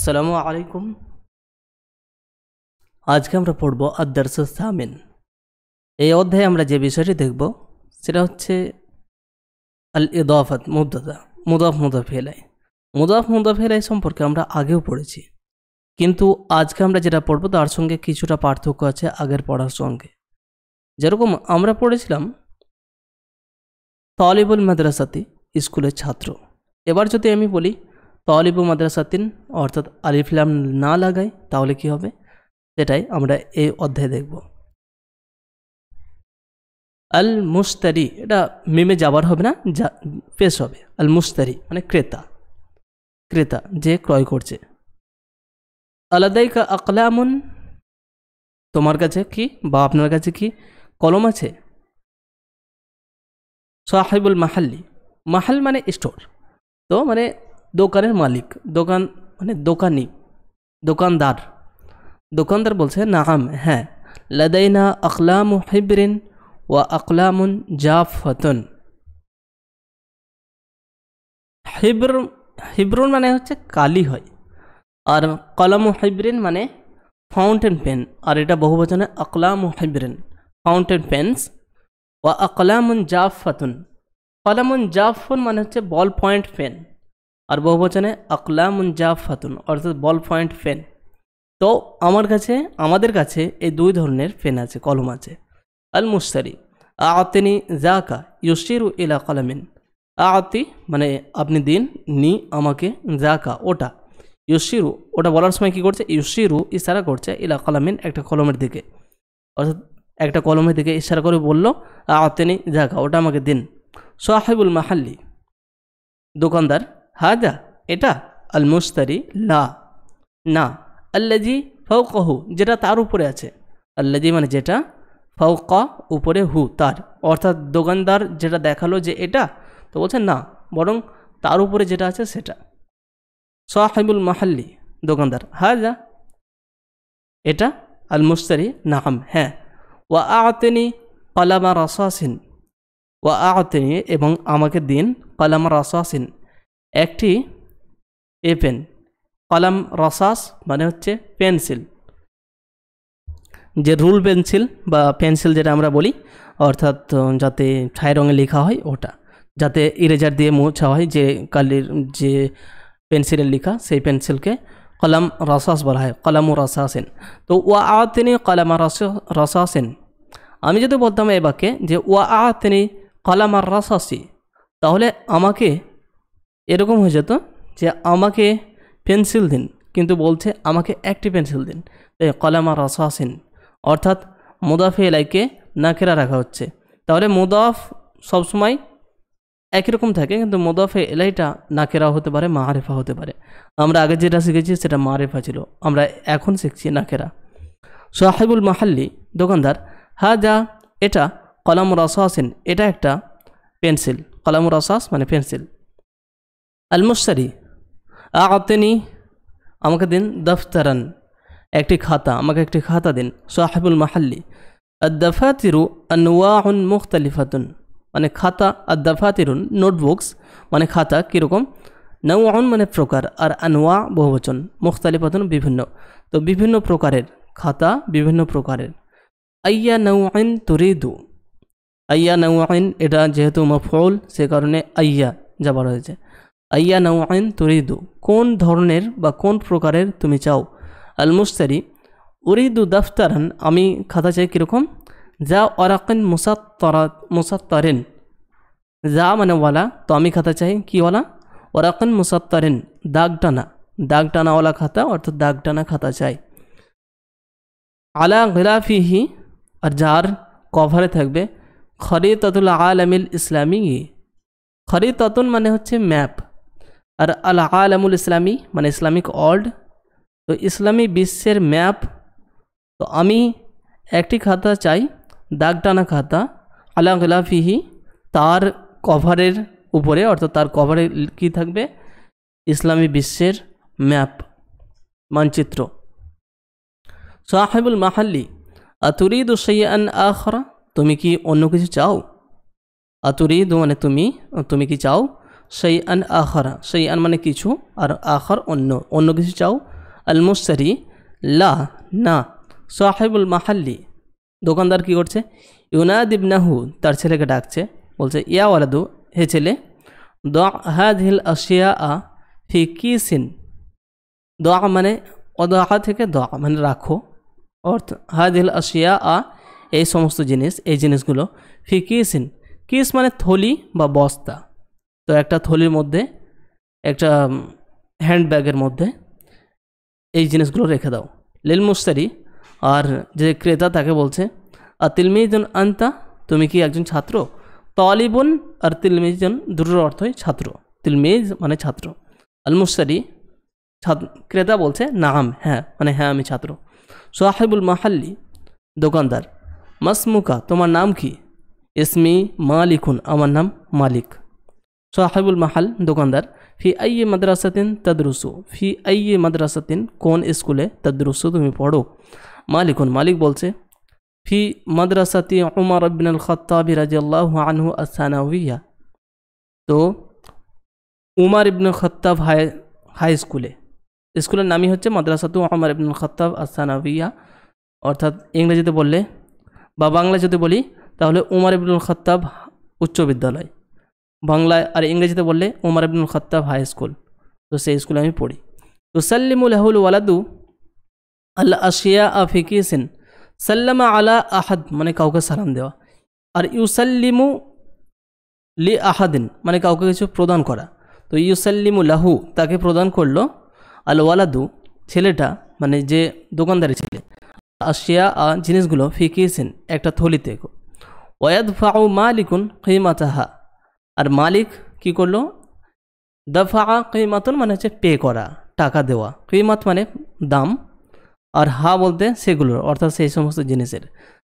আসসালামু আলাইকুম। আজকে আমরা পড়ব আদ-দারসুস সামিন। এই অধ্যায়ে আমরা যে বিষয়টি দেখব সেটা হচ্ছে আল ইদাফাত মুবতাদা, মুদাফ মুদাফ ইলাইহি। মুদাফ মুদাফ ইলাইহি সম্পর্কে আমরা আগেও পড়েছি, কিন্তু আজকে আমরা যেটা পড়ব তার সঙ্গে কিছুটা পার্থক্য আছে আগের পড়ার সঙ্গে। যেরকম আমরা পড়েছিলাম তালিবুল মাদ্রাসাতি, স্কুলের ছাত্র। এবার যদি আমি বলি তালিবু মাদ্রাসাতিন অর্থাৎ আলিফ লাম না লাগাই তাহলে কি হবে, সেটাই আমরা এই অধ্যায়ে দেখব। আল মুস্তারি, এটা মিমে যাবার হবে না, যা পেশ হবে। আল মুস্তারি মানে ক্রেতা, ক্রেতা যে ক্রয় করছে। আলাদাইকা আকলামুন, তোমার কাছে কি বা আপনার কাছে কি কলম আছে। সাহিবুল মাহাল্লি, মাহাল মানে স্টোর, তো মানে দোকানের মালিক, দোকান মানে দোকানি, দোকানদার। দোকানদার বলছে নাম, হ্যাঁ। লাদাইনা আকলামু হিবরিন ওয়া আকলামুন জাফাতুন। হিব্রুন মানে হচ্ছে কালি হয়, আর কলামু হিবরিন মানে ফাউন্টেন পেন, আর এটা বহুবচনে আকলামু হিবরিন ফাউন্টেন পেন্স। ওয়া আকলামুন জাফাতুন, কলামুন জাফুন মানে হচ্ছে বল পয়েন্ট পেন, আর বহুবচনে আকলামুন জাফাতুন অর্থাৎ বল পয়েন্ট পেন। তো আমাদের কাছে এই দুই ধরনের পেন আছে, কলম আছে। আল মুস্তারি আতিনি জাকা ইউশিরু ইলা কলামিন। আতি মানে আপনি দিন, নি আমাকে, জাকা ওটা, ইউশিরু ওটা বলার সময় কি করছে, ইউশিরু ইশারা করছে ইলা কলামিন একটা কলমের দিকে, অর্থাৎ একটা কলমের দিকে ইশারা করে বলল আতিনি জাকা ওটা আমাকে দিন। সাহিবুল মাহাল্লি দোকানদার, হাজা এটা। আল মুস্তারি লা না। আল্লাজি ফাওকাহু যেটা তার উপরে আছে, আল্লাজি মানে যেটা, ফাওকা উপরে হু তার, অর্থাৎ দোকানদার যেটা দেখালো যে এটা, তো বলছে না, বরং তার উপরে যেটা আছে সেটা। সাহিবুল মাহাল্লি দোকানদার, হাজা এটা। আল মুস্তারি নাম, হ্যাঁ। ওয়া আতিনি কালামা রাসাসিন, ওয়া আতিনি এবং আমাকে দিন, কালামা রাসাসিন একটি এ পেন। কলাম রসাস মানে হচ্ছে পেন্সিল, যে রুল পেন্সিল বা পেন্সিল যেটা আমরা বলি, অর্থাৎ যাতে ছাই রঙে লেখা হয় ওটা, যাতে ইরেজার দিয়ে মোছা হয় যে কালির যে পেন্সিলের লেখা, সেই পেন্সিলকে কলাম রসাস বলা হয়, কলামু রসাসেন। তো ওয়া আতিনি কলামা রসাসেন, আমি যদি বলতাম এ বাক্যে যে ওয়া আতিনি কলামার রসাসি, তাহলে আমাকে এরকম হয়ে যেত যে আমাকে পেন্সিল দিন, কিন্তু বলছে আমাকে একটি পেন্সিল দিন। তাই কলামা রাসাসিন অর্থাৎ মুদাফে ইলাইকে নাকেরা রাখা হচ্ছে। তাহলে মুদাফ সবসময় একই রকম থাকে, কিন্তু মুদাফে ইলাইটা নাকেরা হতে পারে, মারিফা হতে পারে। আমরা আগে যেটা শিখেছি সেটা মারিফা ছিল, আমরা এখন শিখছি নাকেরা। সাহিবুল মাহাল্লি দোকানদার, হাজা এটা, কলাম রাসাসিন এটা একটা পেন্সিল, কলাম রাসাস মানে পেন্সিল। আল মুশতারি আতিনি আমাকে দিন, দফতারান একটি খাতা, আমাকে একটি খাতা দিন। সাহিবুল মাহাল্লি আদ-দাফাতিরু আনওয়াউন মুখতালিফাতুন মানে খাতা, আদ-দাফাতিরুন নোটবুকস মানে খাতা কীরকম, নওয়াউন মানে প্রকার, আর আনওয়া বহুবচন, মুখতালিফাতুন বিভিন্ন, তো বিভিন্ন প্রকারের খাতা, বিভিন্ন প্রকারের। আইয়া নওয়াইন তুরিদু, আইয়া নওয়াইন এটা যেহেতু মফউল সে কারণে আইয়া যাবার হয়েছে। আইয়া নওয়াইন তুরিদু কোন ধরনের বা কোন প্রকারের তুমি চাও। আল মুশতারি উরিদু দফতারান আমি খাতা চাই কীরকম, যা ওয়ারাকিন মুসাত্তারিন, যা মানে ওয়ালা, তো আমি খাতা চাই কি ওয়ালা, ওয়ারাকিন মুসাত্তারিন দাগ টানা, দাগ টানাওয়ালা খাতা অর্থাৎ দাগ টানা খাতা চাই। আলা গিলাফিহি আর যার কভারে থাকবে খরিতাতুল আলামিল ইসলামী, খরিতাতুন মানে হচ্ছে ম্যাপ, আর আল আলামুল ইসলামী মানে ইসলামিক ওয়ার্ল্ড, তো ইসলামী বিশ্বের ম্যাপ। তো আমি একটি খাতা চাই, দাগ টানা খাতা, আলা গিলাফিহি তার কভারের উপরে, অর্থাৎ তার কভারে কী থাকবে, ইসলামী বিশ্বের ম্যাপ, মানচিত্র। সাহিবুল মাহাল্লি আতুরিদু শাইআন আখরা তুমি কি অন্য কিছু চাও। আতুরিদু মানে তুমি কি চাও, শাইআন আখরা, শাইআন মানে কিছু, আর আখর অন্য, অন্য কিছু চাও। আল মুশতারি লা না, সাহিবুল মাহাল্লি দোকানদার কী করছে, ইউনাদ ইবনাহু তার ছেলেকে ডাকছে, বলছে ইয়া ওয়ালাদু হে ছেলে, দ হাদিল আশিয়া ফি কিসিন, দ মানে অদা থেকে দ মানে রাখো, অর্থ হাদিল আশিয়া এই সমস্ত জিনিস, এই জিনিসগুলো ফি কিসিন, কিস মানে থলি বা বস্তা, তো একটা থলির মধ্যে একটা হ্যান্ডব্যাগের মধ্যে এই জিনিসগুলো রেখে দাও। লিল মুশতারি আর যে ক্রেতা তাকে বলছে আর তিলমিজুন আনতা তুমি কি একজন ছাত্র, তালিবুন আর তিলমিজন দুটোর অর্থই ছাত্র, তিলমিজ মানে ছাত্র, আল মুশতারি ক্রেতা বলছে নাম হ্যাঁ মানে হ্যাঁ আমি ছাত্র। সাহিবুল মাহাল্লি দোকানদার, মাসমুকা তোমার নাম কি, ইসমি মালিকুন আমার নাম মালিক। সাহিবুল মাহাল দোকানদার, ফি আইয়ে মাদ্রাসাতিন তদরুসু, ফি আইয়ে মাদ্রাসাতিন কোন স্কুলে, তদরুসু তুমি পড়ো। মালিকুন মালিক বলছে ফি মাদ্রাসাতি উমর ইবনে আল খাত্তাব রাদিয়াল্লাহু আনহু আস-সানাওয়িয়া, তো উমর ইবনে খাত্তাব হাই স্কুলে, স্কুলের নামই হচ্ছে মাদ্রাসাতু উমর ইবনে আল খাত্তাব আস-সানাওয়িয়া, অর্থাৎ ইংরেজিতে বললে বা বাংলা যদি বলি তাহলে উমর ইবনে আল খাত্তাব উচ্চ বিদ্যালয়, বাংলায় আর ইংরেজিতে বললে উমর ইবনে আল খাত্তাব হাই স্কুল, তো সেই স্কুলে আমি পড়ি। তুসাল্লিমু লাহুল ওয়ালাদু আল আশিয়া ফি কিসিন, সাল্লামা আলা আহাদ মানে কাউকে সালাম দেওয়া, আর ইউসাল্লিমু লি আহাদিন মানে কাউকে কিছু প্রদান করা, তো ইউসাল্লিমু লাহু তাকে প্রদান করলো, আল ওয়ালাদু ছেলেটা মানে যে দোকানদারি ছেলে, আশিয়া জিনিসগুলো ফি কিসিন একটা থলিতে, ওয়াদফাউ মালিকুন কিমাতাহা আর মালিক কি করলো, দফা কিমাতুন মানে হচ্ছে পে করা টাকা দেওয়া, কিমাত মানে দাম, আর হা বলতে সেগুলোর অর্থাৎ সেই সমস্ত জিনিসের,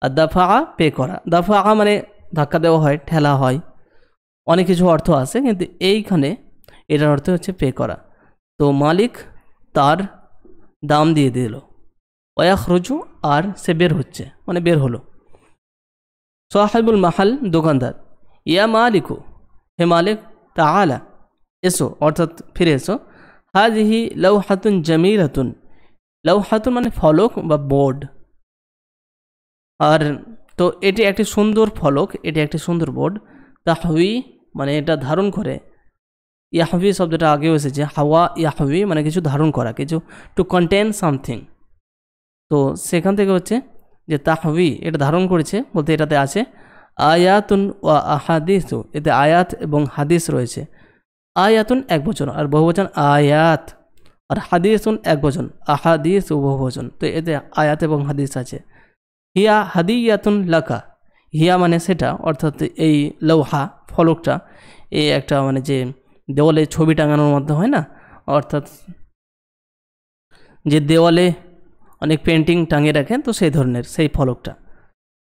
আর দফা পে করা, দফা মানে ধাক্কা দেওয়া হয়, ঠেলা হয়, অনেক কিছু অর্থ আছে কিন্তু এইখানে এটার অর্থ হচ্ছে পে করা, তো মালিক তার দাম দিয়ে দিল। ওয়াখরুজু আর সে বের হচ্ছে মানে বের হলো। সাহিবুল মাহাল দোকানদার, ইয়া মালিকু হে মালিক, তাআলা এসো অর্থাৎ ফিরে এসো, হাযিহি লাওহাতুন জামিলাতুন, লাওহাতুন মানে ফলক বা বোর্ড, আর তো এটি একটি সুন্দর ফলক, এটি একটি সুন্দর বোর্ড, তাহউই মানে এটা ধারণ করে, ইয়াহউই শব্দটা আগেও এসেছে, হাওয়া ইয়াহউই মানে কিছু ধারণ করা, কিছু টু কন্টেন সামথিং, তো সেখান থেকে হচ্ছে যে তাহউই এটা ধারণ করেছে বলতে এটাতে আছে আয়াতুন ওয়া আহাদিসু, এতে আয়াত এবং হাদিস রয়েছে, আয়াতুন এক বচন আর বহুবচন আয়াত, আর হাদিসুন এক বচন, আহাদিস ও বহুবচন, তো এতে আয়াত এবং হাদিস আছে। হিয়া হাদিয়াতুন লাকা, হিয়া মানে সেটা অর্থাৎ এই লৌহা ফলকটা, এই একটা মানে যে দেওয়ালে ছবি টাঙানোর মধ্যে হয় না, অর্থাৎ যে দেওয়ালে অনেক পেন্টিং টাঙিয়ে রাখেন তো সেই ধরনের সেই ফলকটা,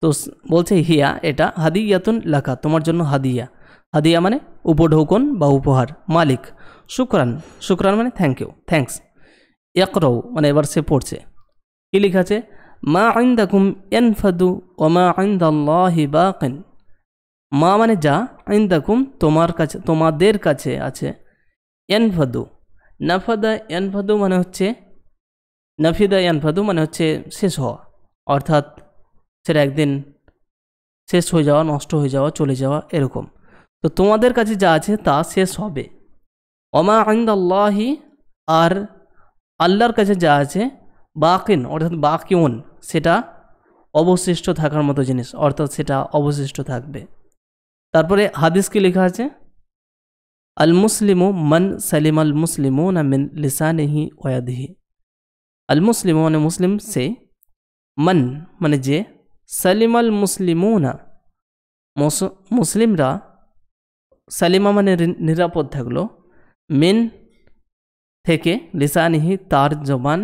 তো বলছে হিয়া এটা হাদিয়াতুন লাকা তোমার জন্য হাদিয়া, হাদিয়া মানে উপঢৌকন বা উপহার। মালিক শুকরান, শুকরান মানে থ্যাংক ইউ থ্যাঙ্কস। ইয়াকরাউ মানে এবার সে পড়ছে, কি লেখা আছে, মা ইনদাকুম ইয়ানফাদু ওয়া মা ইনদাল্লাহি বাকিন, মা মানে যা, ইনদাকুম তোমার কাছে তোমাদের কাছে আছে, ইয়ানফাদু নাফাদা ইয়ানফাদু মানে হচ্ছে নাফিদা ইয়ানফাদু মানে হচ্ছে শেষ হওয়া, অর্থাৎ সেটা একদিন শেষ হয়ে যাওয়া, নষ্ট হয়ে যাওয়া, চলে যাওয়া এরকম, তো তোমাদের কাছে যা আছে তা শেষ হবে। ওমা ইনদাল্লাহি আর আল্লাহর কাছে যা আছে, বাকিন অর্থাৎ বাকিউন সেটা অবশিষ্ট থাকার মতো জিনিস, অর্থাৎ সেটা অবশিষ্ট থাকবে। তারপরে হাদিস কি লেখা আছে, আল মুসলিমু মান সালিম আল মুসলিমুনা মিন লিসানিহি ওয়া ইয়াদিহি, আল মুসলিমু মানে মুসলিম সে, মান মানে যে, সালিম আল মুসলিমুনা মুসলিমরা, সালিমা মানে নিরাপদ থাকলো, মিন থেকে, লিসানিহি তার জবান,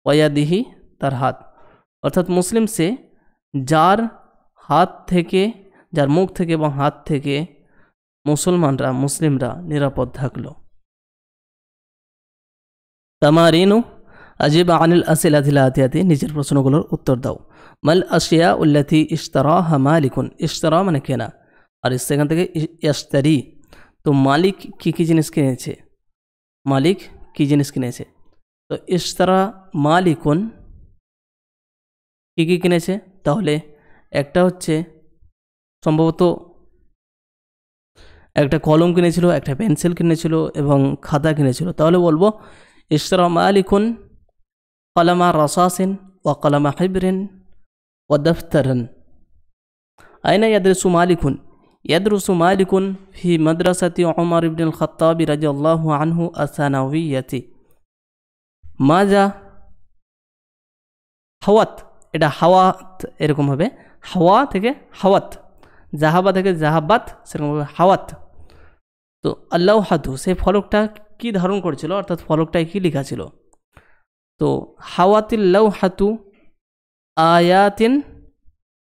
ওয়াদিহি তার হাত, অর্থাৎ মুসলিম সে যার হাত থেকে, যার মুখ থেকে এবং হাত থেকে মুসলমানরা মুসলিমরা নিরাপদ থাকলো। তামারিনু আজিব আনিল আসিলাতিল আতিয়াতি, নিজের প্রশ্নগুলোর উত্তর দাও। মাল আশিয়া উল্লাতি ইশতারাহা মালিকুন, ইশতারা মানে কেনা, আর সেখান থেকে ইশতারি, তো মালিক কি কি জিনিস কিনেছে, মালিক কি জিনিস কিনেছে, তো ইশতারা মালিকুন কী কী কিনেছে, তাহলে একটা হচ্ছে সম্ভবত একটা কলম কিনেছিল, একটা পেন্সিল কিনেছিল এবং খাতা কিনেছিল। তাহলে বলবো ইশতারা মালিকুন কলামা রসাসিন ওয়া কলামা হিবরিন ওয়া দফতারান। আইনা ইয়াদরুসু মালিকুন? ইয়াদরুসু মালিকুন ফি মাদ্রাসাতি উমর ইবনুল খাত্তাব রাদিয়াল্লাহু আনহু আস-সানাওয়িয়াতি। মাজা হাওয়াত, এটা হাওয়াত এরকম হবে, হাওয়া থেকে হাওয়াত, জাহাবা থেকে জাহাবাত, সেরকমভাবে হাওয়াত। তো আল্লাহ হাতু, সেই ফলকটা কি ধারণ করেছিল, অর্থাৎ ফলকটায় কি লেখা ছিল? তো হাওয়াতিল্লাহ হাতু আয়াতিন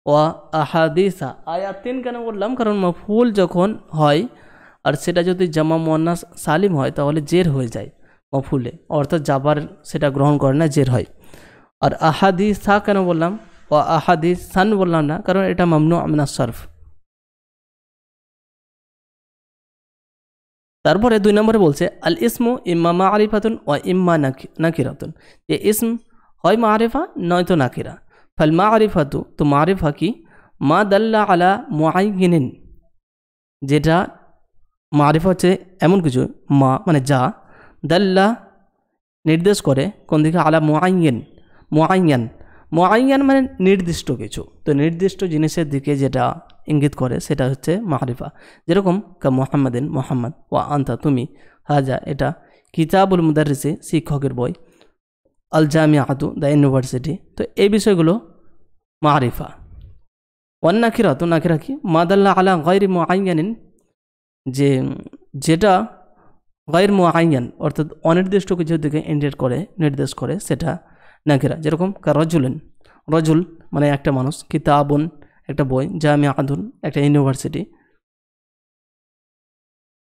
ওয়া আহাদিসা। আয়াতিন কেন বললাম? কারণ মফউল যখন হয় আর সেটা যদি জামা মুয়ান্নাস সালিম হয় তাহলে জের হয়ে যায় মফউলে, অর্থাৎ জাবার সেটা গ্রহণ করে না, জের হয়। আর আহাদিসা কেন বললাম, ও আহাদিসান বললাম না? কারণ এটা মামনু মিনাস সরফ। তারপরে 2 নম্বরে বলছে আল ইসমু ইম্মা মারিফাতুন ওয়া ইম্মা নাকিরাতুন। যে ইসম হয় মারিফা নয়তো নাকিরা। ফাল মারিফাতু, তো মারিফা কি? মা দাল্লা আলা মুআইয়িনিন, যেটা মারিফা হচ্ছে এমন কিছু, মা মানে যা, দাল্লা নির্দেশ করে কোন দিকে, আলা মুআইয়িন, মুআইয়ান, মুআইয়ান মানে নির্দিষ্ট কিছু। তো নির্দিষ্ট জিনিসের দিকে যেটা ইঙ্গিত করে সেটা হচ্ছে মারিফা। যেরকম কা মুহাম্মাদিন, মুহাম্মদ, ওয়া আনতা তুমি, হাজা এটা, কিতাবুল মুদাররিসি শিক্ষকের বই, আল জামিআতু দ্য ইউনিভার্সিটি। তো এই বিষয়গুলো মারিফা। ওয়ান নাকিরা, তো নাকিরা কি? মাদাল্লা আলা গায়রি মুআইয়ানিন, যে যেটা গায়র মুআইয়ান অর্থাৎ অনির্দিষ্ট কিছুর দিকে ইন্ডিকেট করে, নির্দেশ করে, সেটা নাকিরা। যেরকম কা রজুলিন, রজুল মানে একটা মানুষ, কিতাবুন একটা বই, জামিআতুন একটা ইউনিভার্সিটি।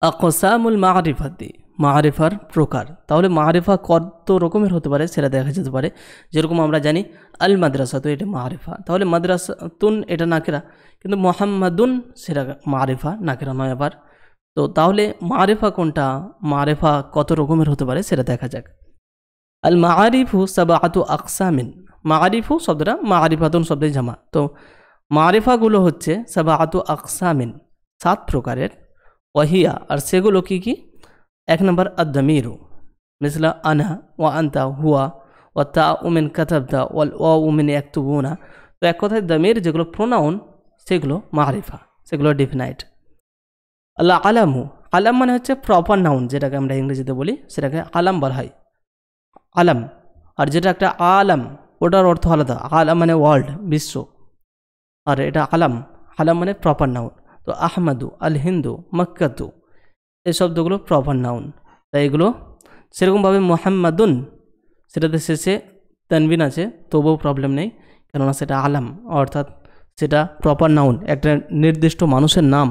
আকসামুল মারিফাতি, মারিফার প্রকার। তাহলে মারিফা কত রকমের হতে পারে সেটা দেখা যেতে পারে। যেরকম আমরা জানি আল মাদ্রাসা, তো এটা মারিফা, তাহলে মাদ্রাসাতুন এটা নাকিরা, কিন্তু মুহাম্মাদুন সেটা মারিফা, নাকিরা নয় আবার। তো তাহলে মারিফা কোনটা, মারিফা কত রকমের হতে পারে সেটা দেখা যাক। আল মারিফু সাবাআতু আকসামিন, মারিফু শব্দটা মারিফাতুন শব্দের জামা। তো মারিফাগুলো হচ্ছে সাবাআতু আকসামিন, 7 প্রকারের। ওয়াহিয়া, আর সেগুলো কি কি? 1 নম্বর আদ-দামিরু মিসলা আনা ওয়া আনতা হুয়া ওয়া তাউ মিন কাতাবতা ওয়াল ওয়াউ মিন ইয়াকতুবুনা। তো এক কথায় দামির যেগুলো প্রোনাউন সেগুলো মারিফা, সেগুলো ডিফিনাইট। আল্লাহ আলামু, আলাম মানে হচ্ছে প্রপার নাউন, যেটাকে আমরা ইংরেজিতে বলি সেটাকে আলাম বলা হয়, আলাম। আর যেটা একটা আলাম ওটার অর্থ আলাদা, আলাম মানে ওয়ার্ল্ড, বিশ্ব, আর এটা আলাম, আলাম মানে প্রপার নাউন। তো আহমাদু, আল হিন্দু, মক্কাতু, এই শব্দগুলো প্রপার নাউন। তাই এগুলো সেরকমভাবে মুহাম্মাদুন সেটাতে শেষে তানবিন আছে তবুও প্রবলেম নেই, কেননা সেটা আলাম, অর্থাৎ সেটা প্রপার নাউন, একটা নির্দিষ্ট মানুষের নাম।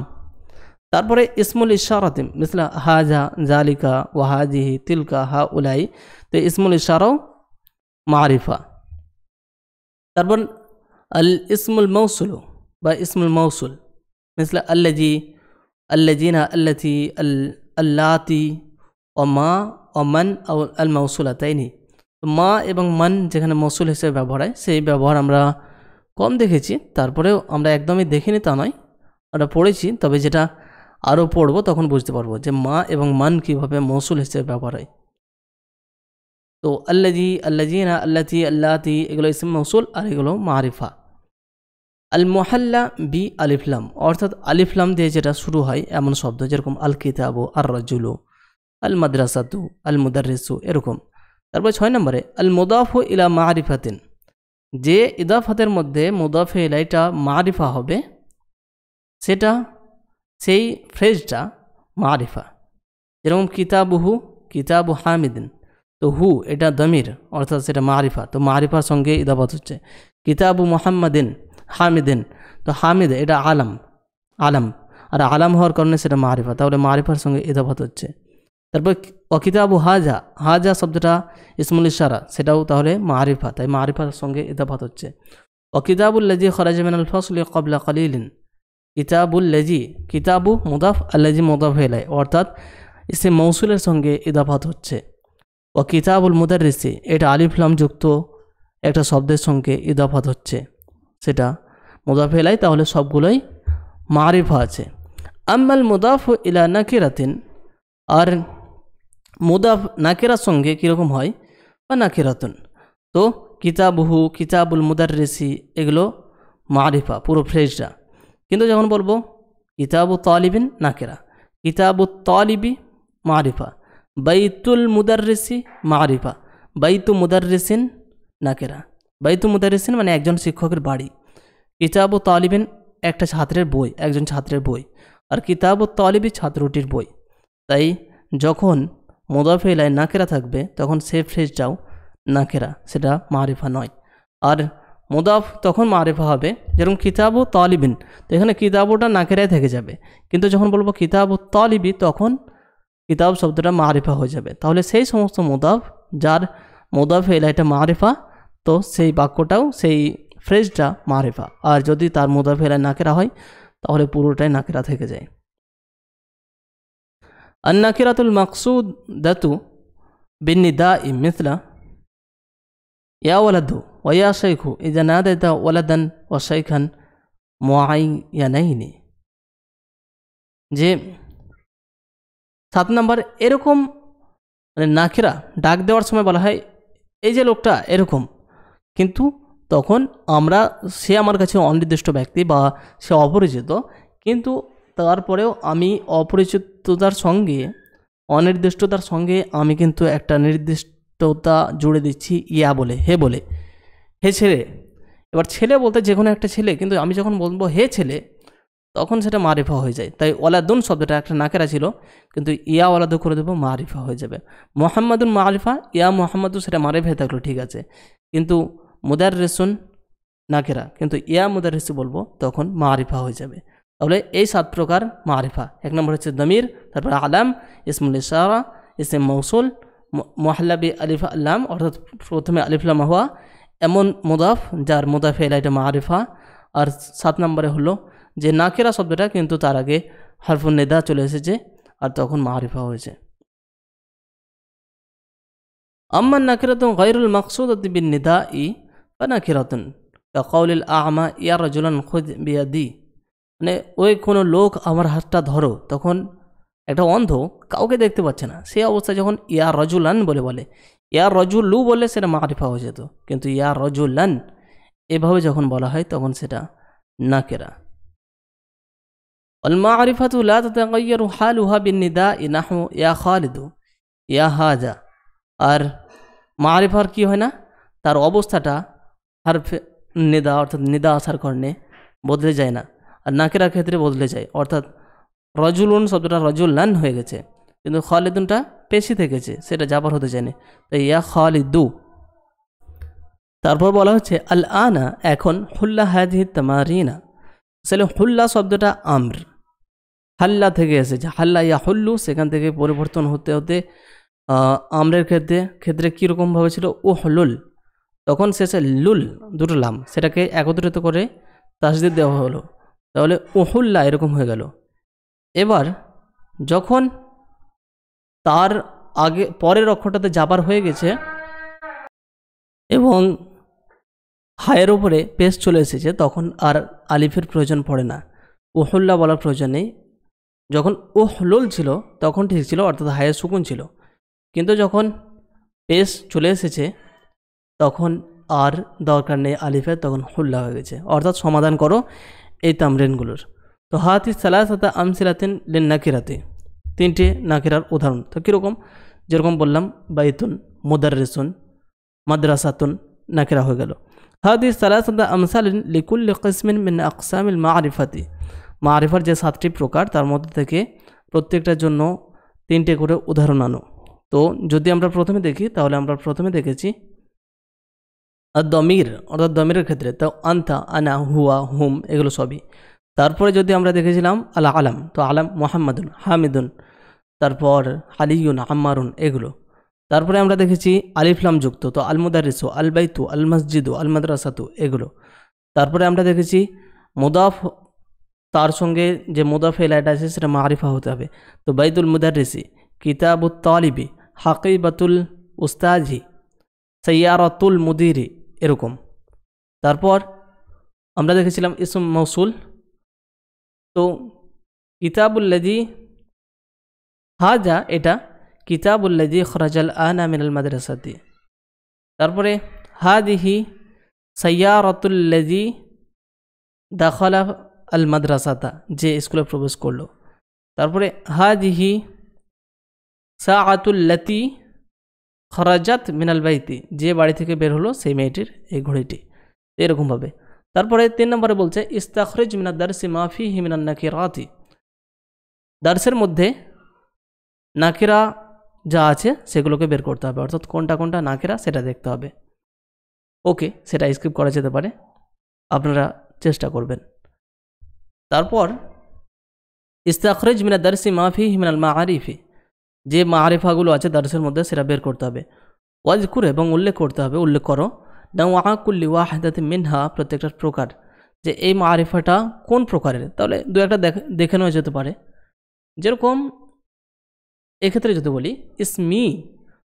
তারপরে ইসমুল ইশারাতে মিসলা হাজা, জালিকা, ওয়াহাজিহি, তিলকা, হা উলাই। তো ইসমুল ইশারাও মারিফা। তারপর আল ইসমুল মৌসুল বা ইসমুল মৌসুল মিসলা আল্লাজি, আল্লাজিনা, আল্লাতি, আল্লাতি, ও মা ও মান আল মৌসুলাতাইনি। তো মা এবং মান যেখানে মৌসুল হিসেবে ব্যবহার হয় সেই ব্যবহার আমরা কম দেখেছি, তারপরেও আমরা একদমই দেখিনি তা নয়, আমরা পড়েছি। তবে যেটা আরও পড়বো তখন বুঝতে পারবো যে মা এবং মান কীভাবে মৌসুল হিসেবে ব্যবহার হয়। তো আল্লাজি, আল্লাজিনা, আল্লাতি, আল্লাতি এগুলো ইসম মৌসুল আর এগুলো মারিফা। আল মুহাল্লা বি আলিফলাম, অর্থাৎ আলিফলাম দিয়ে যেটা শুরু হয় এমন শব্দ, যেরকম আল কিতাবু, আর রাজুলু, আল মাদ্রাসাতু, আল মুদাররিসু, এরকম। তারপর 6 নম্বরে আল মুদাফু ইলা মারিফাতিন, যে ইদাফাতের মধ্যে মুদাফে ইলাইটা মারিফা হবে সেটা, সেই ফ্রেজটা মারিফা। যেরকম কিতাবুহু, কিতাবু হামিদিন, তো হু এটা দমির, অর্থাৎ সেটা মারিফা, তো মারিফার সঙ্গে ইদাফাত হচ্ছে। কিতাবু মুহাম্মাদিন, হামিদিন, তো হামিদ এটা আলাম, আলাম, আর আলাম হওয়ার কারণে সেটা মারিফা, তাহলে মারিফার সঙ্গে ইদাফাত হচ্ছে। তারপর কিতাবু হাজা, হাজা শব্দটা ইসমুল ইশারা, সেটাও তাহলে মারিফা, তাই মারিফার সঙ্গে ইদাফাত হচ্ছে। কিতাবুল লাজি খরাজা মিনাল ফাসলি ক্বাবলা কলিলিন, কিতাবুল লাজি, কিতাবু মুদাফ, আল্লাজি মুদাফ ইলাইহি, অর্থাৎ ইসম মৌসুলের সঙ্গে ইদাফাত হচ্ছে। ও কিতাবুল মুদাররিসি এটা আলিফ লাম যুক্ত একটা শব্দের সঙ্গে ইদাফাত হচ্ছে, সেটা মুদাফ ইলাইহি, তাহলে সবগুলোই মারিফা আছে। আম্মাল মুদাফ ইলা নাকিরাতিন, আর মুদাফ নাকিরার সঙ্গে কীরকম হয়, বা নাকিরাতুন, তো কিতাবুহু, কিতাবুল মুদাররিসি এগুলো মারিফা পুরো ফ্রেজটা। কিন্তু যখন বলবো কিতাবু তালিবিন নাকিরা, কিতাবু তালিবি মারিফা, বাইতুল মুদাররিসি মারিফা, বাইতু মুদাররিসিন নাকিরা। বাইতু মুদাররিসিন মানে একজন শিক্ষকের বাড়ি, কিতাবু তালিবিন একটা ছাত্রের বই, একজন ছাত্রের বই, আর কিতাবু তালিবি ছাত্রটির বই। তাই যখন মুদাফ ইলাইহি নাকিরা থাকবে তখন সে ফ্রেজটাও নাকিরা, সেটা মারিফা নয়। আর মুদাফ তখন মারিফা হবে, যেরকম কিতাবু তালিবিন, তো এখানে কিতাবুটা নাকিরায় থেকে যাবে, কিন্তু যখন বলবো কিতাবু তালিবি তখন কিতাব শব্দটা মারিফা হয়ে যাবে। তাহলে সেই সমস্ত মুদাফ যার মুদাফ ইলাইহিটা মারিফা, তো সেই বাক্যটাও সেই ফ্রেজটা মারিফা। আর যদি তার মুদাফ ইলাইহি নাকিরা হয় তাহলে পুরোটাই নাকিরা থেকে যায়। আন নাকিরাতুল মাকসুদাতু বিন নিদাই মিসলা ইয়া ওয়ালাদু ওয়া ইয়া শাইখু ইযা নাদাইতা ওয়ালাদান ওয়া শাইখান মুআয়্যানাইনি, যে 7 নম্বর এরকম মানে নাকিরা ডাক দেওয়ার সময় বলা হয় এই যে লোকটা এরকম, কিন্তু তখন আমরা সে আমার কাছে অনির্দিষ্ট ব্যক্তি বা সে অপরিচিত, কিন্তু তারপরেও আমি অপরিচিততার সঙ্গে অনির্দিষ্টতার সঙ্গে আমি কিন্তু একটা নির্দিষ্টতা জুড়ে দিচ্ছি ইয়া বলে, হে বলে, হে ছেলে। এবার ছেলে বলতে যে কোনো একটা ছেলে, কিন্তু আমি যখন বলবো হে ছেলে তখন সেটা মারিফা হয়ে যায়। তাই ওয়ালাদুন শব্দটা একটা নাকেরা ছিল, কিন্তু ইয়া ওয়ালাদু করে দেবো, মারিফা হয়ে যাবে। মোহাম্মদুন মারিফা, ইয়া মোহাম্মদু সেটা মারিফা থাকলো ঠিক আছে, কিন্তু মুদাররিসুন নাকেরা, কিন্তু ইয়া মুদাররিসু বলবো তখন মারিফা হয়ে যাবে। তাহলে এই 7 প্রকার মারিফা। 1 নম্বর হচ্ছে দমির, তারপর আলাম, ইসমুল ইশারা, ইসম মৌসুল, মুহাল্লা বি আলিফ আল্লাম অর্থাৎ প্রথমে আলিফ লাম হওয়া, এমন মুদাফ যার মুদাফ ইলাইহি মারিফা। আর 7 নম্বরে হলো যে নাকিরা শব্দটা কিন্তু তার আগে হারফুন নিদা চলে এসেছে আর তখন মারিফা হয়েছে। আম্মা নাকিরাতু গায়রুল মাকসুদাতি বিন নিদাই ফানাকিরাতুন কাকাউলিল আ'মা ইয়া রাজুলান খুদ বিয়াদি, মানে ওই কোনো লোক আমার হাতটা ধরো, তখন একটা অন্ধ কাউকে দেখতে পাচ্ছে না, সেই অবস্থায় যখন ইয়া রাজুলান বলে ইয়া রাজুলু বললে সেটা মারিফা হয়ে যেত, কিন্তু ইয়া রাজুলান এভাবে যখন বলা হয় তখন সেটা নাকিরা। والمعرفة لا تتغير حالها بالنداء نحو يا خالد يا هذا, আর মারিফার কি হয় না, তার অবস্থাটা হারফে নিদা অর্থাৎ নিদা আসার কারণে বদলে যায় না, আর নাকিরার ক্ষেত্রে বদলে যায়। অর্থাৎ রজুলুন শব্দটা রজুলান হয়ে গেছে, কিন্তু খালিদুনটা পেশি থেকেছে, সেটা জাবার হতে চায়নি, তাই ইয়া খালিদু। তারপর বলা হচ্ছে আল আনা এখন, হুল্লা হাদিহি তামারিনা, আসলে হুল্লা শব্দটা আমর, হাল্লা থেকে এসেছে, হাল্লা ইয়া হুল্লু, সেখান থেকে পরিবর্তন হতে হতে আমরের ক্ষেত্রে কীরকমভাবে ছিল ও হলুল, তখন শেষে লুল দুটো লাম সেটাকে একত্রিত করে তাসদিদ দেওয়া হলো, তাহলে ওহুল্লা এরকম হয়ে গেল। এবার যখন তার আগে পরের অক্ষরটাতে জাবার হয়ে গেছে এবং হায়ের ওপরে পেশ চলে এসেছে, তখন আর আলিফের প্রয়োজন পড়ে না, ওহুল্লা বলার প্রয়োজন নেই। যখন ওহলুল ছিল তখন ঠিক ছিল, অর্থাৎ হায়ের সুকুন ছিল, কিন্তু যখন পেশ চলে এসেছে তখন আর দরকার নেই আলিফের, তখন হুল্লা হয়ে গেছে। অর্থাৎ সমাধান করো এই তামরিনগুলোর। তো হাতি সালাসাতা আমসিলাতিন লিন নাকিরাতি, 3টে নাকিরার উদাহরণ। তো কীরকম, যেরকম বললাম বাইতুন, মুদাররিসুন, মাদ্রাসাতুন নাকিরা হয়ে গেল। হাতি সালাসাতা আমসালিন লিকুল্লি কিসমিন মিন আকসামিল মারিফাতি, মারিফার যে 7টি প্রকার তার মধ্যে থেকে প্রত্যেকটার জন্য 3টে করে উদাহরণ আনো। তো যদি আমরা প্রথমে দেখি তাহলে আমরা প্রথমে দেখেছি দমির, অর্থাৎ দমিরের ক্ষেত্রে তো আন্তা, আনা, হুয়া, হুম এগুলো সবই। তারপরে যদি আমরা দেখেছিলাম আল আলাম, তো আলাম মোহাম্মদুন, হামিদুন, তারপর আলিউন, আম্মারুন এগুলো। তারপরে আমরা দেখেছি আলিফলাম যুক্ত, তো আল মুদারিসু, আল বাইতু, আল মসজিদু, আল মাদ্রাসাতু এগুলো। তারপরে আমরা দেখেছি মুদাফ, তার সঙ্গে যে মুদাফ ইলাইহি আছে সেটা মারিফা হতে হবে, তো বাইতুল মুদারিসি, কিতাবুত তালিবি, হাকিবাতুল উস্তাজি, সাইয়ারাতুল মুদিরি, এরকম। তারপর আমরা দেখেছিলাম ইসম মৌসুল। তো কিতাবুল্লাজি হাজা, এটা কিতাবুল্লাজি খরাজাল আনা মিনাল মাদ্রাসাতি। তারপরে হাদিহি সাইয়ারাতুল্লাজি দাখালা আল মাদ্রাসাতা, যে স্কুলে প্রবেশ করলো। তারপরে হাদিহি সাআতুল্লাতি খরাজাত মিনাল বাইতি, যে বাড়ি থেকে বের হলো সেই মেয়েটির এই ঘড়িটি, এরকমভাবে। তারপরে 3 নম্বরে বলছে ইস্তাখরিজ মিনাদ দারসি মা ফিহি মিনান নাকিরাতি, দার্সের মধ্যে নাকিরা যা আছে সেগুলোকে বের করতে হবে, অর্থাৎ কোনটা কোনটা নাকিরা সেটা দেখতে হবে। ওকে, সেটা স্কিপ করা যেতে পারে, আপনারা চেষ্টা করবেন। তারপর ইস্তাখরিজ মিনাদ দারসি মা ফিহি মিনাল মাআরিফি, যে মারিফাগুলো আছে দার্সের মধ্যে সেটা বের করতে হবে। ওয়াজকুর, এবং উল্লেখ করতে হবে, উল্লেখ করো নাওয়া কুল্লি ওয়াহিদাতিন মিনহা, প্রত্যেকটা প্রকার, যে এই মারিফাটা কোন প্রকারের। তাহলে দু একটা দেখে নেওয়া যেতে পারে। যেরকম এক্ষেত্রে যদি বলি ইসমি,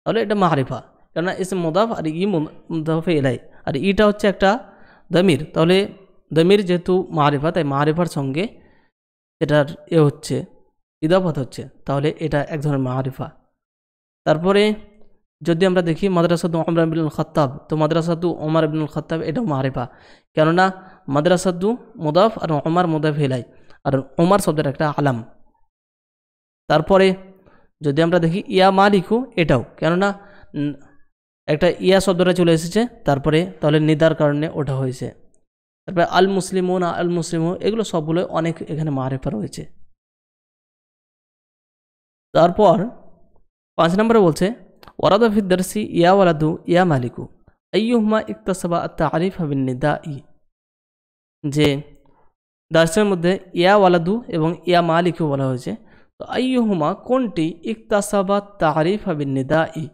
তাহলে এটা মারিফা, কেননা ইসম মুদাফ আর ই মুদাফে ইলাই, আর ইটা হচ্ছে একটা দমির। তাহলে দমির যেহেতু মারিফা, তাই মারিফার সঙ্গে এটার হচ্ছে ইদাফাত হচ্ছে, তাহলে এটা এক ধরনের মারিফা। তারপরে যদি আমরা দেখি মাদ্রাসাতু ওমর ইবনুল খাত্তাব, তো মাদ্রাসাতু ওমর ইবনুল খাত্তাব এটাও মারিফা, কেননা মাদ্রাসাতু মুদাফ আর ওমর মুদাফ ইলাই, আর ওমর শব্দের একটা আলাম। তারপরে যদি আমরা দেখি ইয়া মালিকু, এটাও কেননা একটা ইয়া শব্দটা চলে এসেছে তারপরে, তাহলে নিদার কারণে ওটা হয়েছে। তারপরে আল মুসলিমুন, আল মুসলিমু, এগুলো সবগুলো অনেক এখানে মারিফা রয়েছে। তারপর 5 নম্বরে বলছে ওয়ারাদা ফি দারসি ইয়া ওয়ালাদু ইয়া মালিকু আইয়ুহুমা ইকতাসাবা আত-তা'রিফা বিন-নিদাই, যে দার্সের মধ্যে ইয়া ওয়ালাদু এবং ইয়া মালিকু বলা হয়েছে। তো আইয়ুহুমা কোনটি, ইকতাসাবা তা'রিফা বিন-নিদাই,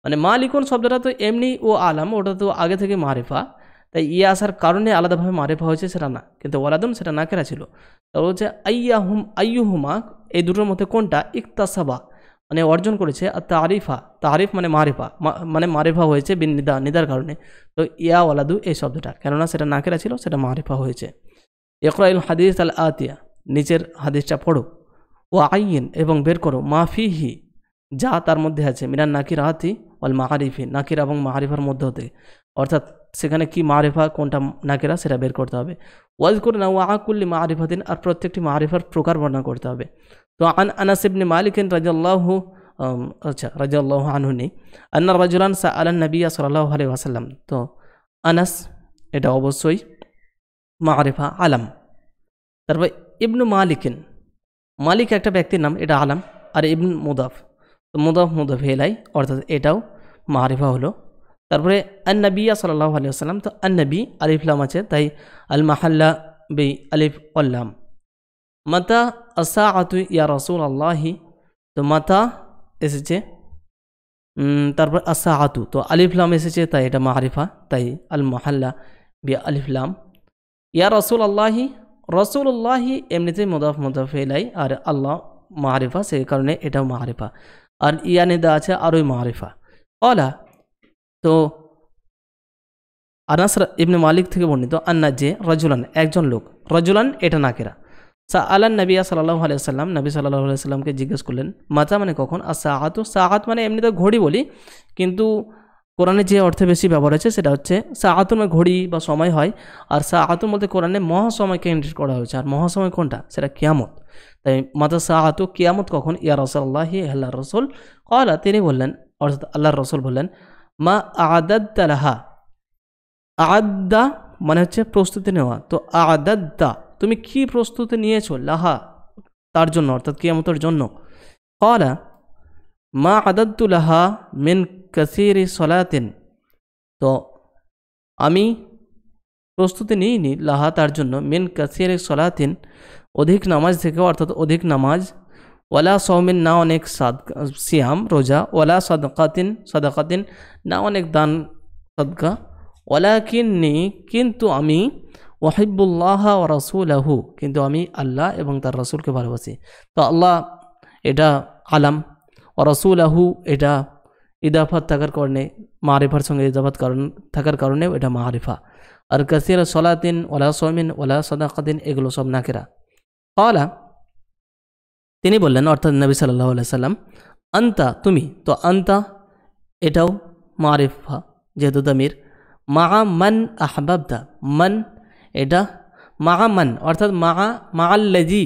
মানে মালিকুন শব্দটা তো এমনি ও আলাম, ওটা তো আগে থেকে মারিফা, তাই ইয়া আসার কারণে আলাদাভাবে মারিফা হয়েছে সেটা না, কিন্তু ওয়ালাদুন সেটা নাকেরা ছিল। তারপর হচ্ছে আইয়ুহুমা, এই দুটোর মধ্যে কোনটা ইকতাসাবা মানে অর্জন করেছে, আর তারিফা, তারিফ মানে মারিফা, মানে মারিফা হয়েছে বিন নিদা, নিদার কারণে। তো ইয়া ওয়ালাদু এই শব্দটা, কেননা সেটা নাকেরা ছিল, সেটা মারিফা হয়েছে। ইকরাইল হাদিস আল আতিয়া, নিচের হাদিসটা পড়ো। ও আইন, এবং বের করো, মাফিহি, যা তার মধ্যে আছে, মিনান নাকিরাতি ওয়াল মারিফি, নাকিরা এবং মারিফার মধ্যে হতে, অর্থাৎ সেখানে কি মারিফা কোনটা নাকিরা সেটা বের করতে হবে। ওয়াজকুর নাওয়া কুল্লি মারিফাতিন, আর প্রত্যেকটি মারিফার প্রকার বর্ণনা করতে হবে। তো আনাস ইবনে মালিক রাদিয়াল্লাহু রাদিয়াল্লাহু আনহু নেই, আন্না রাজুলান সাআলান নবী সাল্লাল্লাহু আলাইহি ওয়াসাল্লাম। তো আনাস এটা অবশ্যই মারিফা, আলাম। তারপর ইবনু মালিকিন, মালিক একটা ব্যক্তির নাম, এটা আলাম, আর ইবন মুদাফ, তো মুদাফ মুদাফ ইলাই, অর্থাৎ এটাও মারিফা হলো। তারপরে আন-নবী সাল্লাল্লাহু আলাইহি ওয়াসাল্লাম, তো আন-নবী আলিফ লাম আছে, তাই আল মাহাল্লা বি আলিফ ওয়াল লাম। মাতা আস-সাআতু ইয়া রাসূলুল্লাহি, তো মাতা এসেছে, তারপর আস-সাআতু, তো আলিফ লাম এসেছে, তাই এটা মারিফা, তাই আল মাহাল্লা বি আলিফ লাম। ইয়া রাসূলুল্লাহি, রাসূলুল্লাহি এমনিতেই মুদাফ মুদাফ ইলাই, আর আল্লাহ মারিফা, সেই কারণে এটাও মারিফা। আর ইয়া নিদা আছে, আরই মারিফা। ক্বালা, তো আনাস ইবনে মালিক থেকে বর্ণিত, আন্না, যে রাজুলান একজন লোক, রাজুলান এটা নাকিরা, সাআলান নবী সাল্লাল্লাহু আলাইহি ওয়াসাল্লাম, নবী সাল্লাল্লাহু আলাইহি ওয়াসাল্লামকে জিজ্ঞেস করলেন, মাতা মানে কখন, আর সাআতু, সাআত মানে এমনিতে ঘড়ি বলি, কিন্তু কোরআনে যে অর্থে বেশি ব্যবহার হয়েছে সেটা হচ্ছে সাআতুন মানে ঘড়ি বা সময় হয়, আর সাআতুন বলতে কোরআনে মহাসময়কে ইন্ডিকেট করা হয়েছে, আর মহাসময় কোনটা, সেটা কিয়ামত। তাই মাতা সাআতু, কিয়ামত কখন, ইয়া রাসূলুল্লাহি, আল্লাহর রাসূল। ক্বালা, তিনি বললেন, অর্থাৎ আল্লাহর রাসূল বললেন, মা আ'দাদতা লাহা, আ'দা মানে হচ্ছে প্রস্তুতি নেওয়া, তো আ'দাদতা তুমি কি প্রস্তুতি নিয়েছো, লাহা তার জন্য, অর্থাৎ কিয়ামতের জন্য। ক্বালা মা আ'দাদতু লাহা মিন কাসীরি সলাতিন, তো আমি প্রস্তুতি নিইনি, লাহা তার জন্য, মিন কাসীরি সলাতিন অধিক নামাজ থেকে, অর্থাৎ অধিক নামাজ, ওয়ালা সওমিন না অনেক সিয়াম রোজা, ওয়ালা সাদাকাতিন না অনেক দান সদকা, ওয়ালাকিন্নী কিন্তু আমি, ওয়াহিব্বুল্লাহ ওয়া রাসূলাহু কিন্তু আমি আল্লাহ এবং তার রাসূলকে ভালোবাসি। তো আল্লাহ এটা আলাম, ওয়া রাসূলাহু এটা ইদাফাত থাকার কারণে, মারিফার সঙ্গে ইদাফাত থাকার কারণেও এটা মারিফা। আর কাসির সলাতিন ওয়ালা সৌমিন ওয়ালা সাদাকাতিন এগুলো সব নাকিরা। ক্বালা তিনি বললেন, অর্থাৎ নবী সাল্লাল্লাহু আলাইহি সাল্লাম, আনতা তুমি, তো আনতা এটাও মারিফা যেহেতু দামির। মা মান আহবাবতা, মান এটা মা মান অর্থাৎ মা আল্লাযী,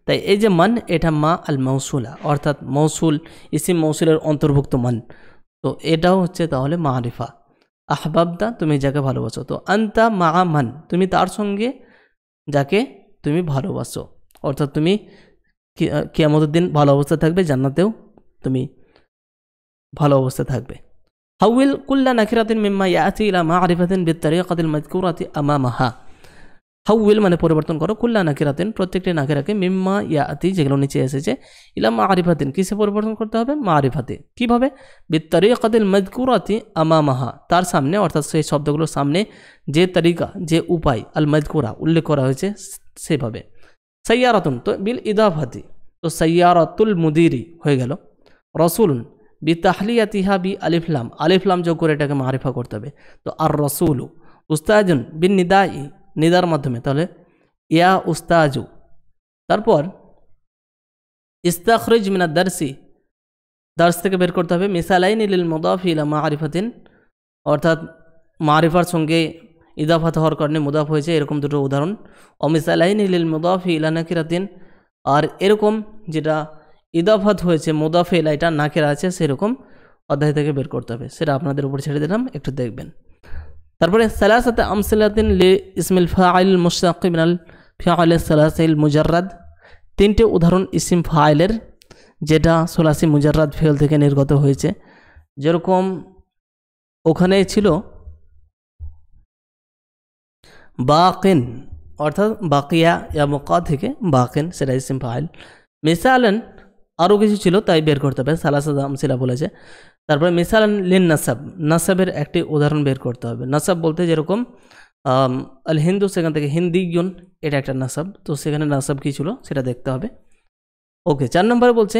তাই এই যে মান এটা মা আল মৌসুলা অর্থাৎ মৌসুল ইসিম মৌসুলের অন্তর্ভুক্ত মান, তো এটাও হচ্ছে তাহলে মারিফা। আহবাবদা তুমি যাকে ভালোবাসো, তো আনতা মা মান তুমি তার সঙ্গে যাকে তুমি ভালোবাসো, অর্থাৎ তুমি কিয়ামতের দিন ভালো অবস্থা থাকবে, জান্নাতেও তুমি ভালো অবস্থা থাকবে। হাউইল কুল্লা নাকিরাতিন মিম্মা ইয়াতি ইলা মারিফাতিন বিত্তারিকাতিল মাযকুরাতি আমামাহা। হাউইল মানে পরিবর্তন করো, কুল্লা নাকিরাতিন প্রত্যেকটি নাকিরাকে, মিম্মা ইয়াতি যেগুলো নিচে এসেছে, ইলা মারিফাতিন কিসে পরিবর্তন করতে হবে, মারিফাতে। কিভাবে, বিত্তারিকাতিল মাযকুরাতি আমামাহা তার সামনে, অর্থাৎ সেই শব্দগুলোর সামনে যে তরিকা যে উপায় আল মাযকুরা উল্লেখ করা হয়েছে সেভাবে। সাইয়ারাতুন তো বিল ইদাফাতি, তো সাইয়ারাতুল মুদিরি হয়ে গেল। রসুলুন বিতাহলিয়াতিহা বি আলিফলাম, আলিফলাম যোগ করে এটাকে মারিফা করতে হবে, তো আর রসুলু। উস্তাজুন বিন নিদাই, নিদার মাধ্যমে, তাহলে ইয়া উস্তাজু। তারপর ইস্তাখরিজ মিনাদ দারসি, দার্স থেকে বের করতে হবে। মিসালাইন লিল মুদাফি ইলা মারিফাতিন, অর্থাৎ মারিফার সঙ্গে ইদাফাত হওয়ার কারণে মুদাফ হয়েছে, এরকম দুটো উদাহরণ। ও মিসালাইন লিল মুদাফি ইলা নাকিরাতিন, আর এরকম যেটা ইদাফাত হয়েছে মুদাফে ইলা এটা নাকিরা আছে, সেরকম অধ্যায় থেকে বের করতে হবে, সেটা আপনাদের উপর ছেড়ে দিলাম, একটু দেখবেন। তারপরে সালাসাতে আমসিলাতিন লি ইসমিল ফাইল মুশতাক মিনাল ফাইল সালাসিল মুজাররাদ, তিনটে উদাহরণ ইসিম ফাইলের যেটা সুলাসি মুজাররাদ ফেল থেকে নির্গত হয়েছে। যেরকম ওখানে ছিল বাকিন, অর্থাৎ বাকিয়া ইয়া মুকা থেকে বাকিন, সেটা ইসিম ফাইল। মিসালান আরও কিছু ছিল, তাই বের করতে হবে, সালাসাত আমসিলা বলেছে। তারপরে মিসালান লিন নাসাব, নাসাবের একটি উদাহরণ বের করতে হবে। নাসাব বলতে যেরকম আল হিন্দু, সেখান থেকে হিন্দিগুন, এটা একটা নাসাব, তো সেখানে নাসাব কী ছিল সেটা দেখতে হবে। ওকে, 4 নম্বরে বলছে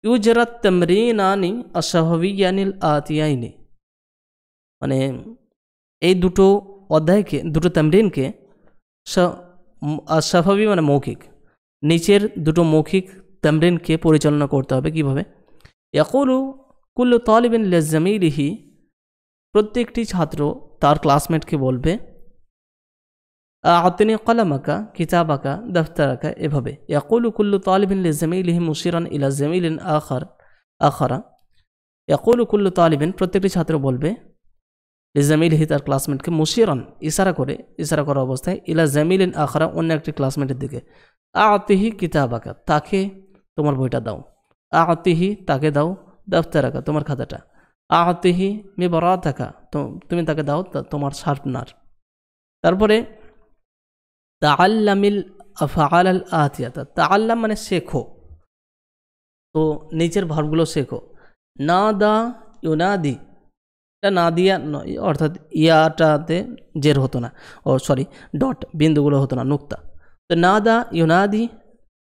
ইউজরাত তামরিনানি আশাহবিয়ানিল আতিয়াইনি, মানে এই দুটো অধ্যায়কে, দুটো তামরিনকে, আশাফাবি মানে মৌখিক, নিচের দুটো মৌখিক তামরিনকে পরিচালনা করতে হবে। কিভাবে, ইয়াকুলু কুল্লু তালিবিন লিজামিলিহি, প্রত্যেকটি ছাত্র তার ক্লাসমেটকে বলবে আতিনি কলামাকা কিতাবাকা দফতরাকা, এভাবে। ইয়াকুলু কুল্লু তালিবিন লিজামিলিহি মুশিরান ইলা জামিলিন আখারা, ইয়াকুলু কুল্লু তালিবিন প্রত্যেকটি ছাত্র বলবে লিজামিলিহি তার ক্লাসমেটকে, মুশিরান ইশারা করে, ইশারা করা অবস্থায়, ইলা জামিলিন আখারা অন্য একটি ক্লাসমেটের দিকে, আতিহি কিতাবাকা তাকে তোমার বইটা দাও, আতিহি তাকে দাও, দফতরাকা তোমার খাতাটা, আতিহি মিবরাতাকা তুমি তাকে দাও তোমার শার্পনার। তারপরে তাআল্লামিল আফআল আল আতিয়াতা, তাআল্লাম মানে শেখো, তো নিচের ভার্বগুলো শেখো। নাদা ইউনাদি, এটা নাদিয়া নয়, অর্থাৎ ইয়াটাতে জের হতো না, ও সরি ডট বিন্দুগুলো হতো না, নুক্তা। তো নাদা ইউনাদি,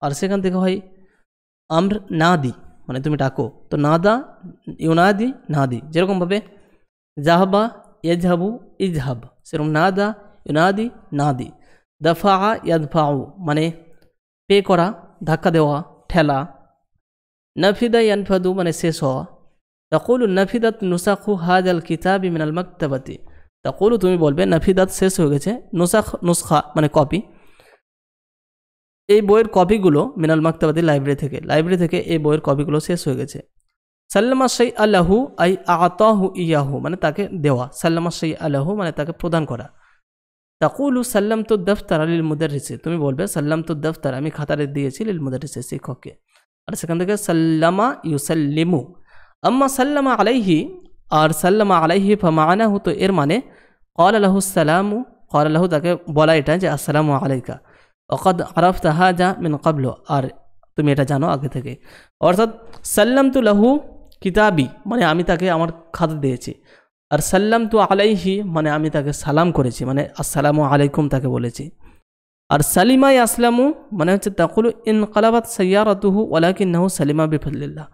আর সেখান থেকে হয় আমর নাদি মানে তুমি ডাকো, তো নাদা ইউনাদি নাদি, যেরকমভাবে জাহাবা ইয়াজহাবু ইজহাব, সেরকম নাদা ইউনাদি নাদি। দফা ইয়াদফাউ মানে পে করা, ধাক্কা দেওয়া, ঠেলা। নাফিদা ইয়ানফাদু মানে শেষ হওয়া। তাকুলু নাফিদাত নুসাখু হাজাল কিতাবি মিনাল মাকতাবাতি, তাকুলু তুমি বলবে নাফিদাত শেষ হয়ে গেছে, নুসাখ নুসখা মানে কপি, এই বইয়ের কপিগুলো মিনাল মাকতাবাতি লাইব্রেরি থেকে এই বইয়ের কপিগুলো শেষ হয়ে গেছে। সাল্লামা শাই আল্লাহু আই আতাহু ইয়াহু মানে তাকে দেওয়া, সাল্লামা শাই আল্লাহু মানে তাকে প্রদান করা। তাকুলু সাল্লাম তো দফতার লিল মুদাররিসি, তুমি বলবে সাল্লাম তো দফতার আমি খাতারে দিয়েছি লিল মুদাররিসি শিক্ষককে, আর সেখান থেকে সাল্লামা ইউসাল্লিমু। আম্মা সাল্লামা আলাইহি, আর সাল্লামা আলাইহি ফামানাহু তো এর মানে ক্বালা লাহু সালামু, ক্বালা লাহু তাকে বলা এটা যে আসসালামু আলাইকা, ওয়াকাদ আরাফতা হাজা মিন ক্বাবলু আর তুমি এটা জানো আগে থেকে। অর্থাৎ সাল্লামতু লাহু কিতাবি মানে আমি তাকে আমার খাতা দিয়েছি, আর সাল্লামতু আলাইহি মানে আমি তাকে সালাম করেছি, মানে আসসালামু আলাইকুম তাকে বলেছি। আর সালিমাই আসলামু মানে হচ্ছে তাকুলু ইনকালাবাত সাইয়ারাতুহু ওয়ালাকিন্নাহু সালিমা বিফাদলিল্লাহ,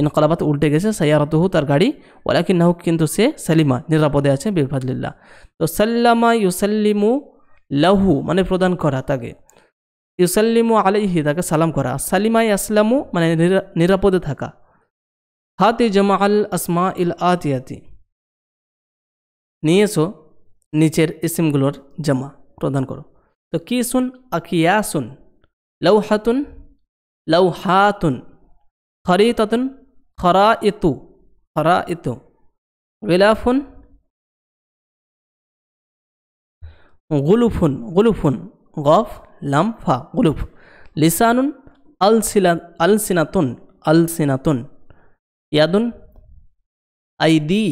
ইনকালাবাত উল্টে গেছে, সাইয়ারাতুহু তার গাড়ি, ওয়ালাকিন্নাহু কিন্তু সে সালিমা নিরাপদে আছে, বিফাদলিল্লাহ। তো সাল্লামা ইউসাল্লিমু লাহু মানে প্রদান করা তাকে, ইউসাল্লিমু আলাইহি তাকে সালাম করা, সালিমা ইয়াসলামু মানে নিরাপদে থাকা। হাতি জামাআল আসমা ইল আতিয়াতি নিয়ে এসো নিচের ইসিমগুলোর জামা প্রদান করো। তো কিসুন আকিয়াসুন, লাউহাতুন লাউহাতুন, খরিতাতুন খরাইতু খরাইতু, গিলাফুন গুলুফুন গুলুফুন, গফ লাম ফা গুলুফ। লিসানুন আলসিনাতুন আলসিনাতুন, ইয়াদুন আইদি